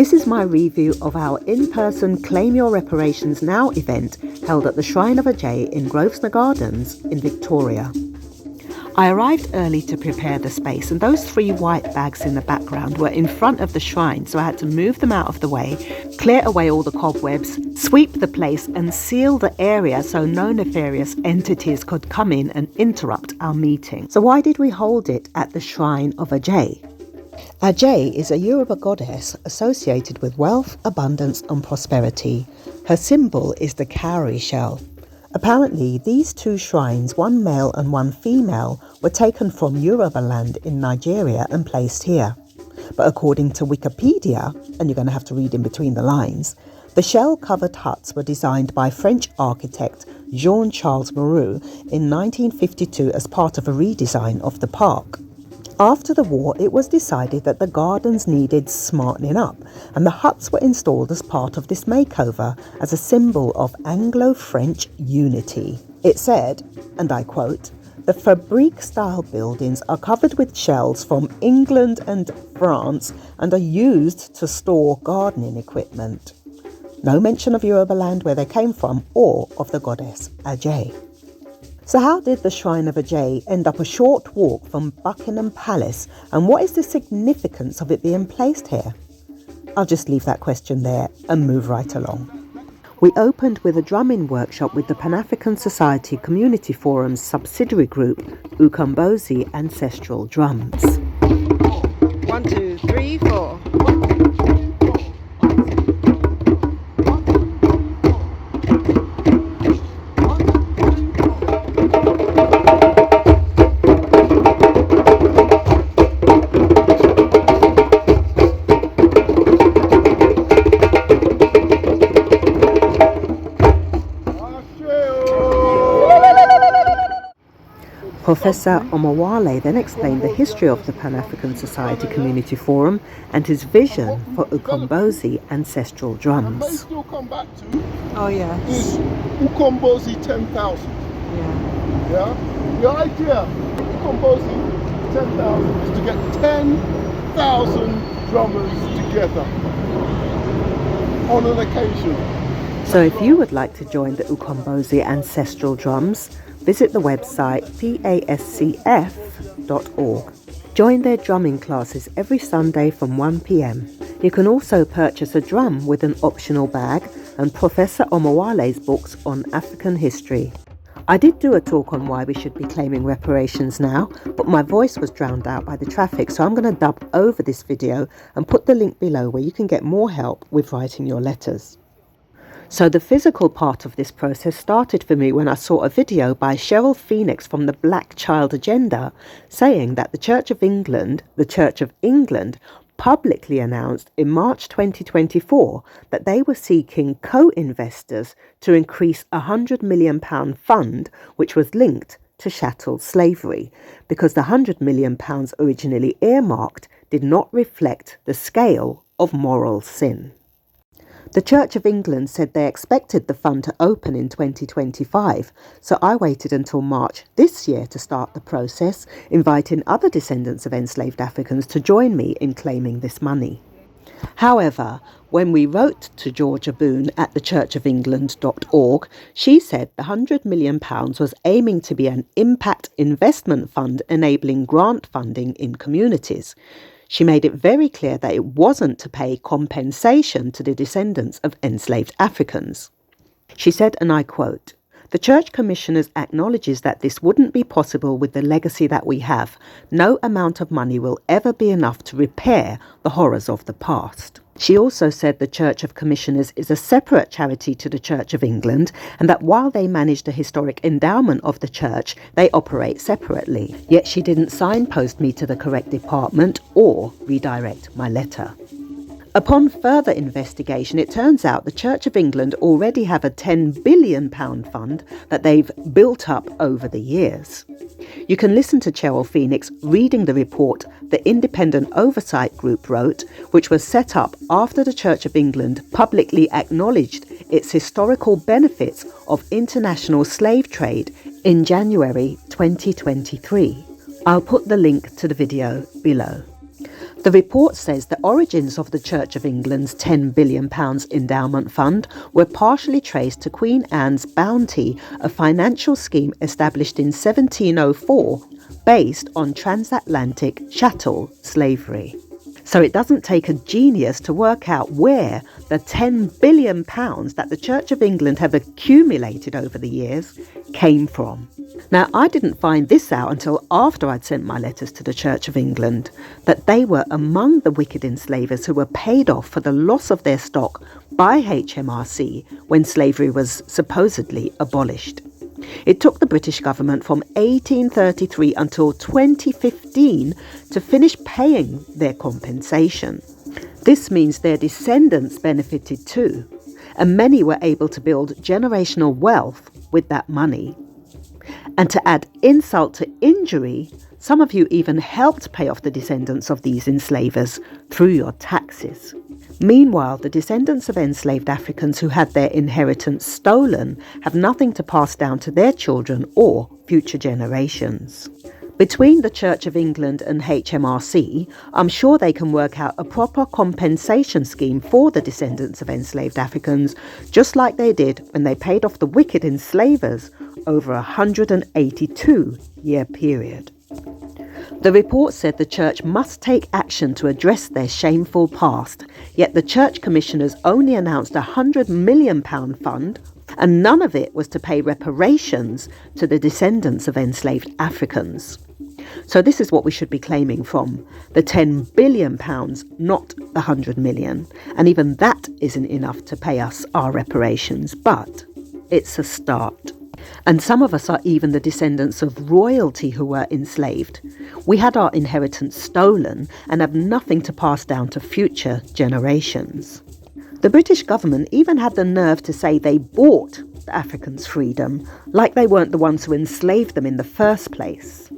This is my review of our in-person Claim Your Reparations Now event held at the Shrine of Ajay in Grosvenor Gardens in Victoria. I arrived early to prepare the space, and those 3 white bags in the background were in front of the shrine, so I had to move them out of the way, clear away all the cobwebs, sweep the place and seal the area so no nefarious entities could come in and interrupt our meeting. So why did we hold it at the Shrine of Ajay? Ajay is a Yoruba goddess associated with wealth, abundance and prosperity. Her symbol is the cowrie shell. Apparently, these 2 shrines, one male and one female, were taken from Yoruba land in Nigeria and placed here. But according to Wikipedia, and you're going to have to read in between the lines, the shell-covered huts were designed by French architect Jean-Charles Moreau in 1952 as part of a redesign of the park. After the war, it was decided that the gardens needed smartening up, and the huts were installed as part of this makeover as a symbol of Anglo-French unity. It said, and I quote, "The fabrique-style buildings are covered with shells from England and France and are used to store gardening equipment." No mention of Yoruba land where they came from or of the goddess Ajay. So how did the Shrine of Ajay end up a short walk from Buckingham Palace, and what is the significance of it being placed here? I'll just leave that question there and move right along. We opened with a drumming workshop with the Pan-African Society Community Forum's subsidiary group, Ukombozi Ancestral Drums. 1, 2, 3, 4. Professor Omawale then explained the history of the Pan-African Society Community Forum and his vision for Ukombozi Ancestral Drums. May still come back to Oh yeah. is Ukombozi 10,000. Yeah. The idea of Ukombozi 10,000 is to get 10,000 drummers together on an occasion. So if you would like to join the Ukombozi Ancestral Drums, visit the website pascf.org. Join their drumming classes every Sunday from 1 p.m. You can also purchase a drum with an optional bag and Professor Omawale's books on African history. I did do a talk on why we should be claiming reparations now, but my voice was drowned out by the traffic, so I'm going to dub over this video and put the link below where you can get more help with writing your letters. So the physical part of this process started for me when I saw a video by Cheryl Phoenix from the Black Child Agenda saying that the Church of England, publicly announced in March 2024 that they were seeking co-investors to increase a £100 million fund which was linked to chattel slavery, because the £100 million originally earmarked did not reflect the scale of moral sin. The Church of England said they expected the fund to open in 2025, so I waited until March this year to start the process, inviting other descendants of enslaved Africans to join me in claiming this money. However, when we wrote to Georgia Boone at thechurchofengland.org, she said the £100 million was aiming to be an impact investment fund enabling grant funding in communities. She made it very clear that it wasn't to pay compensation to the descendants of enslaved Africans. She said, and I quote, "The Church Commissioners acknowledges that this wouldn't be possible with the legacy that we have. No amount of money will ever be enough to repair the horrors of the past." She also said the Church of Commissioners is a separate charity to the Church of England, and that while they manage the historic endowment of the church, they operate separately. Yet she didn't signpost me to the correct department or redirect my letter. Upon further investigation, it turns out the Church of England already have a £10 billion fund that they've built up over the years. You can listen to Cheryl Phoenix reading the report the Independent Oversight Group wrote, which was set up after the Church of England publicly acknowledged its historical benefits of international slave trade in January 2023. I'll put the link to the video below. The report says the origins of the Church of England's £10 billion endowment fund were partially traced to Queen Anne's bounty, a financial scheme established in 1704 based on transatlantic chattel slavery. So it doesn't take a genius to work out where the £10 billion that the Church of England have accumulated over the years came from. Now, I didn't find this out until after I'd sent my letters to the Church of England, that they were among the wicked enslavers who were paid off for the loss of their stock by HMRC when slavery was supposedly abolished. It took the British government from 1833 until 2015 to finish paying their compensation. This means their descendants benefited too, and many were able to build generational wealth with that money. And to add insult to injury, some of you even helped pay off the descendants of these enslavers through your taxes. Meanwhile, the descendants of enslaved Africans who had their inheritance stolen have nothing to pass down to their children or future generations. Between the Church of England and HMRC, I'm sure they can work out a proper compensation scheme for the descendants of enslaved Africans, just like they did when they paid off the wicked enslavers over a 182-year period. The report said the church must take action to address their shameful past, yet the church commissioners only announced a £100 million fund, and none of it was to pay reparations to the descendants of enslaved Africans. So this is what we should be claiming from, the £10 billion, not the £100 million. And even that isn't enough to pay us our reparations, but it's a start. And some of us are even the descendants of royalty who were enslaved. We had our inheritance stolen and have nothing to pass down to future generations. The British government even had the nerve to say they bought the Africans' freedom, like they weren't the ones who enslaved them in the first place.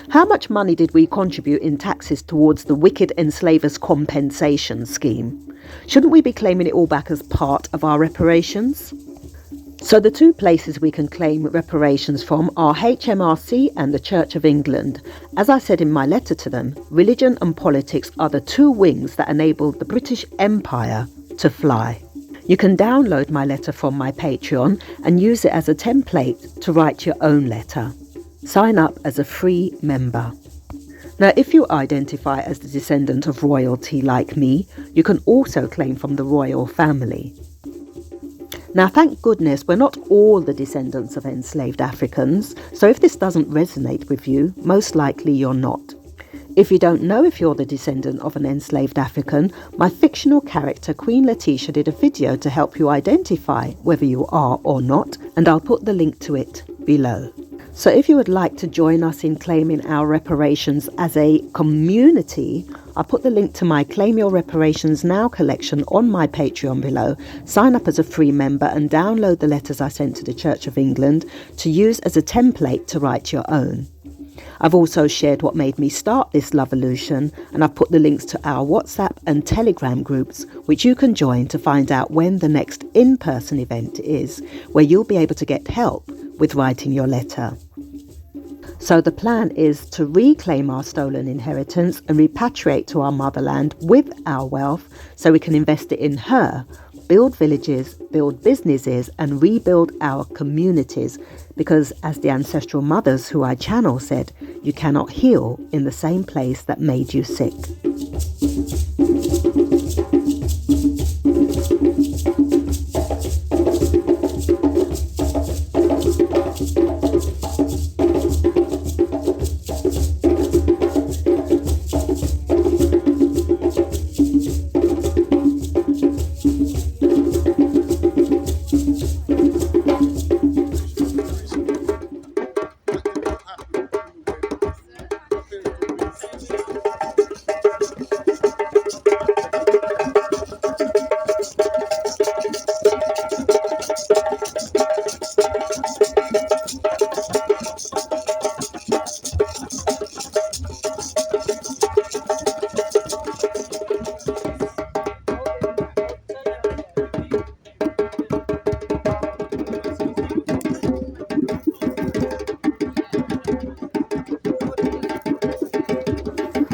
How much money did we contribute in taxes towards the wicked enslavers' compensation scheme? Shouldn't we be claiming it all back as part of our reparations? So the two places we can claim reparations from are HMRC and the Church of England. As I said in my letter to them, religion and politics are the two wings that enabled the British Empire to fly. You can download my letter from my Patreon and use it as a template to write your own letter. Sign up as a free member. Now, if you identify as the descendant of royalty like me, you can also claim from the royal family. Now, thank goodness we're not all the descendants of enslaved Africans, so if this doesn't resonate with you, most likely you're not. If you don't know if you're the descendant of an enslaved African, my fictional character Queen Leticia did a video to help you identify whether you are or not, and I'll put the link to it below. So if you would like to join us in claiming our reparations as a community, I'll put the link to my Claim Your Reparations Now collection on my Patreon below. Sign up as a free member and download the letters I sent to the Church of England to use as a template to write your own. I've also shared what made me start this Lovolution, and I've put the links to our WhatsApp and Telegram groups, which you can join to find out when the next in-person event is, where you'll be able to get help with writing your letter. So the plan is to reclaim our stolen inheritance and repatriate to our motherland with our wealth so we can invest it in her, build villages, build businesses and rebuild our communities, because as the ancestral mothers who I channel said, you cannot heal in the same place that made you sick.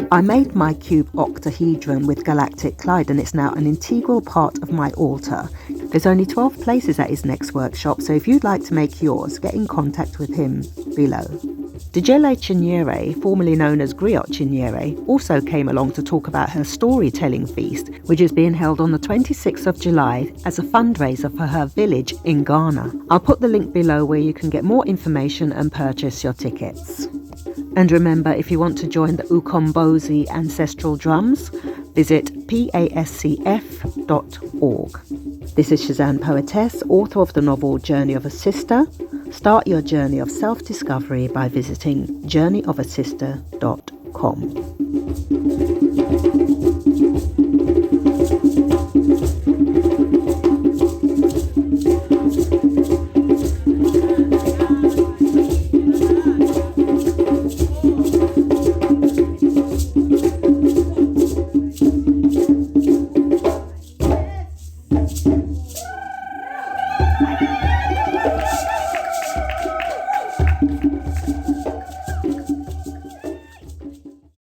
I made my cube octahedron with galactic Clyde and it's now an integral part of my altar. There's only 12 places at his next workshop, so if you'd like to make yours, get in contact with him below. Djele Chinyere, formerly known as Griot Chinyere, also came along to talk about her storytelling feast, which is being held on the 26th of July as a fundraiser for her village in Ghana. I'll put the link below where you can get more information and purchase your tickets. And remember, if you want to join the Ukombozi Ancestral Drums, visit pascf.org. This is Shazanne Poetess, author of the novel Journey of a Sister. Start your journey of self-discovery by visiting journeyofasister.com.